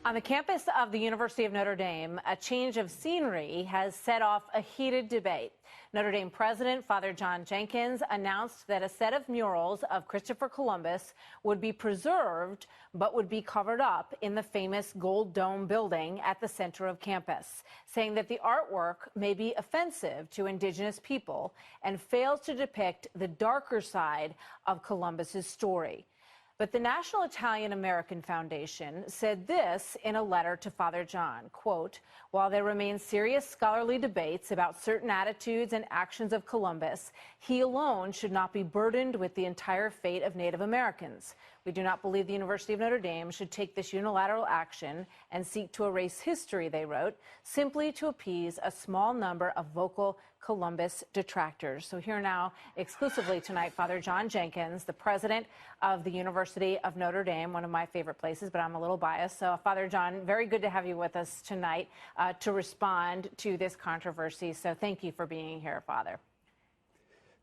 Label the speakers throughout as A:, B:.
A: On the campus of the University of Notre Dame, a change of scenery has set off a heated debate. Notre Dame President Father John Jenkins announced that a set of murals of Christopher Columbus would be preserved but would be covered up in the famous Gold Dome building at the center of campus, saying that the artwork may be offensive to indigenous people and fails to depict the darker side of Columbus's story. But the National Italian-American Foundation said this in a letter to Father John, quote, "While there remain serious scholarly debates about certain attitudes and actions of Columbus, he alone should not be burdened with the entire fate of Native Americans. We do not believe the University of Notre Dame should take this unilateral action and seek to erase history," they wrote, "simply to appease a small number of vocal Columbus detractors." So here now, exclusively tonight, Father John Jenkins, the president of the University of Notre Dame, one of my favorite places, but I'm a little biased. So, Father John, very good to have you with us tonight to respond to this controversy. So thank you for being here, Father.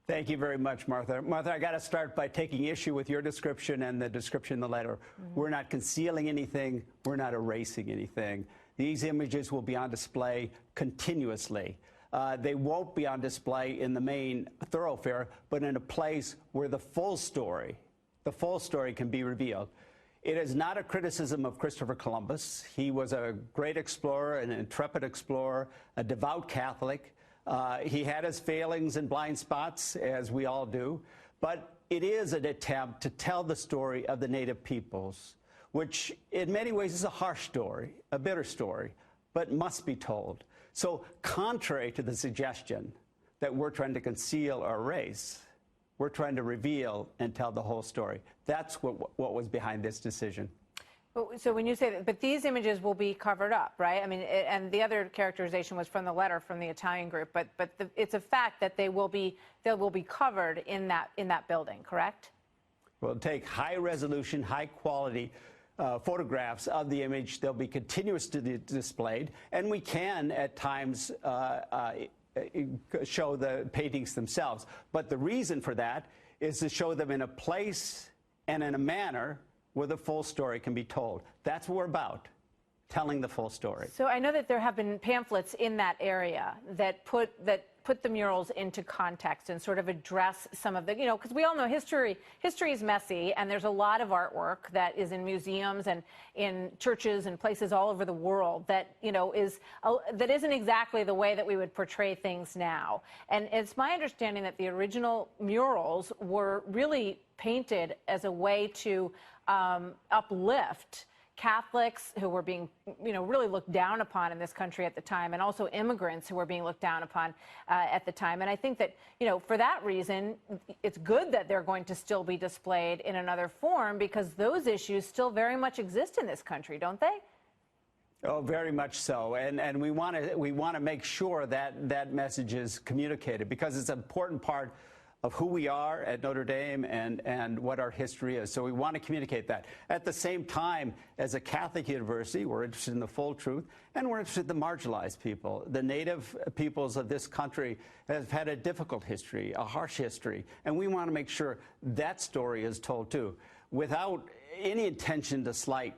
B: Thank you very much, Martha. Martha, I got to start by taking issue with your description and the description in the letter. We're not concealing anything. We're not erasing anything. These images will be on display continuously. They won't be on display in the main thoroughfare, but in a place where the full story can be revealed. It is not a criticism of Christopher Columbus. He was a great explorer, an intrepid explorer, a devout Catholic. He had his failings and blind spots, as we all do, but it is an attempt to tell the story of the Native peoples, which in many ways is a harsh story, a bitter story, but must be told. So contrary to the suggestion that we're trying to conceal or erase, we're trying to reveal and tell the whole story. That's what was behind this decision.
A: So when you say that, but these images will be covered up, right? I mean, and the other characterization was from the letter from the Italian group, but it's a fact that they will be covered in that building, correct?
B: We'll take high resolution, high quality photographs of the image. They'll be continuously displayed, and we can at times show the paintings themselves. But the reason for that is to show them in a place and in a manner where the full story can be told. That's what we're about, telling the full story.
A: So I know that there have been pamphlets in that area that put the murals into context and sort of address some of the, because we all know history is messy, and there's a lot of artwork that is in museums and in churches and places all over the world that, that isn't exactly the way that we would portray things now. And it's my understanding that the original murals were really painted as a way to uplift Catholics who were being, really looked down upon in this country at the time, and also immigrants who were being looked down upon at the time. And I think that, for that reason, it's good that they're going to still be displayed in another form, because those issues still very much exist in this country, don't they?
B: Oh, very much so. And we want to make sure that that message is communicated, because it's an important part of who we are at Notre Dame and what our history is. So we want to communicate that. At the same time, as a Catholic university, we're interested in the full truth, and we're interested in the marginalized people. The Native peoples of this country have had a difficult history, a harsh history, and we want to make sure that story is told too. Without any intention to slight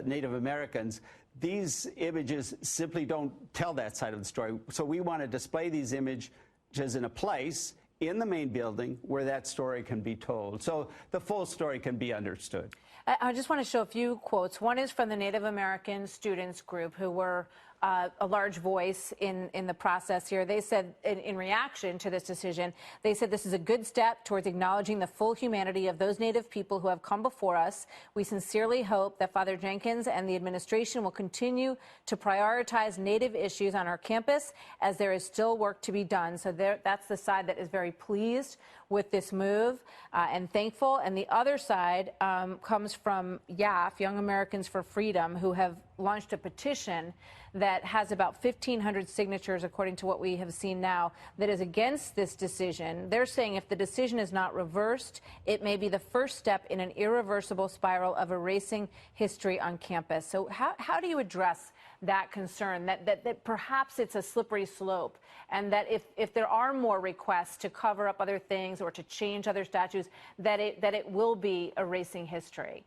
B: Native Americans, these images simply don't tell that side of the story. So we want to display these images in a place in the main building where that story can be told, so the full story can be understood.
A: I just want to show a few quotes. One is from the Native American students group, who were a large voice in the process here. They said, in reaction to this decision, they said, "This is a good step towards acknowledging the full humanity of those Native people who have come before us. We sincerely hope that Father Jenkins and the administration will continue to prioritize Native issues on our campus, as there is still work to be done." So that's the side that is very pleased with this move and thankful. And the other side comes from YAF, Young Americans for Freedom, who have launched a petition that has about 1,500 signatures, according to what we have seen now, that is against this decision. They're saying if the decision is not reversed, it may be the first step in an irreversible spiral of erasing history on campus. So how do you address that concern, that perhaps it's a slippery slope, and that if there are more requests to cover up other things or to change other statues, that it will be erasing history?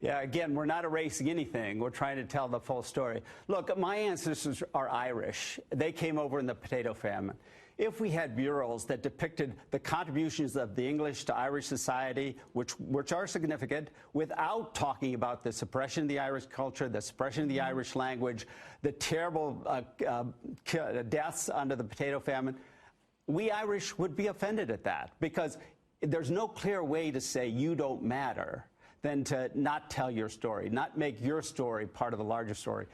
B: Yeah, again, we're not erasing anything. We're trying to tell the full story. Look, my ancestors are Irish. They came over in the potato famine. If we had murals that depicted the contributions of the English to Irish society, which are significant, without talking about the suppression of the Irish culture, the suppression of the Irish language, the terrible deaths under the potato famine, we Irish would be offended at that, because there's no clear way to say you don't matter than to not tell your story, not make your story part of the larger story.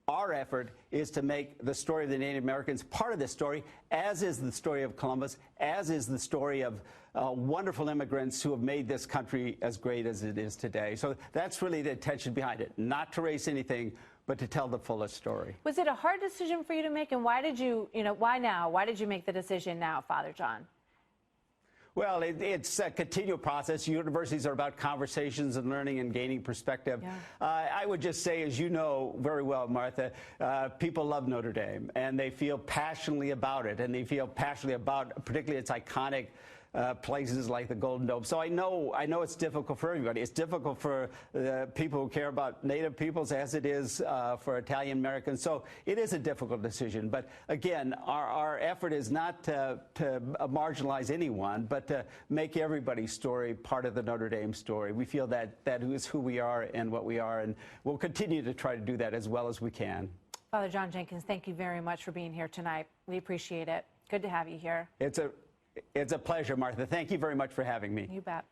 B: Our effort is to make the story of the Native Americans part of this story, as is the story of Columbus, as is the story of wonderful immigrants who have made this country as great as it is today. So that's really the intention behind it, not to erase anything, but to tell the fullest story.
A: Was it a hard decision for you to make, and why did you, why now? Why did you make the decision now, Father John?
B: Well, it's a continual process. Universities are about conversations and learning and gaining perspective.
A: Yeah.
B: I would just say, as you know very well, Martha, people love Notre Dame, and they feel passionately about it, and they feel passionately about particularly its iconic places like the Golden Dome. So I know it's difficult for everybody. It's difficult for the people who care about Native peoples, as it is for Italian Americans. So it is a difficult decision. But again, our effort is not to marginalize anyone, but to make everybody's story part of the Notre Dame story. We feel that is who we are and what we are, and we'll continue to try to do that as well as we can.
A: Father John Jenkins, thank you very much for being here tonight. We appreciate it. Good to have you here.
B: It's a pleasure, Martha. Thank you very much for having me.
A: You bet.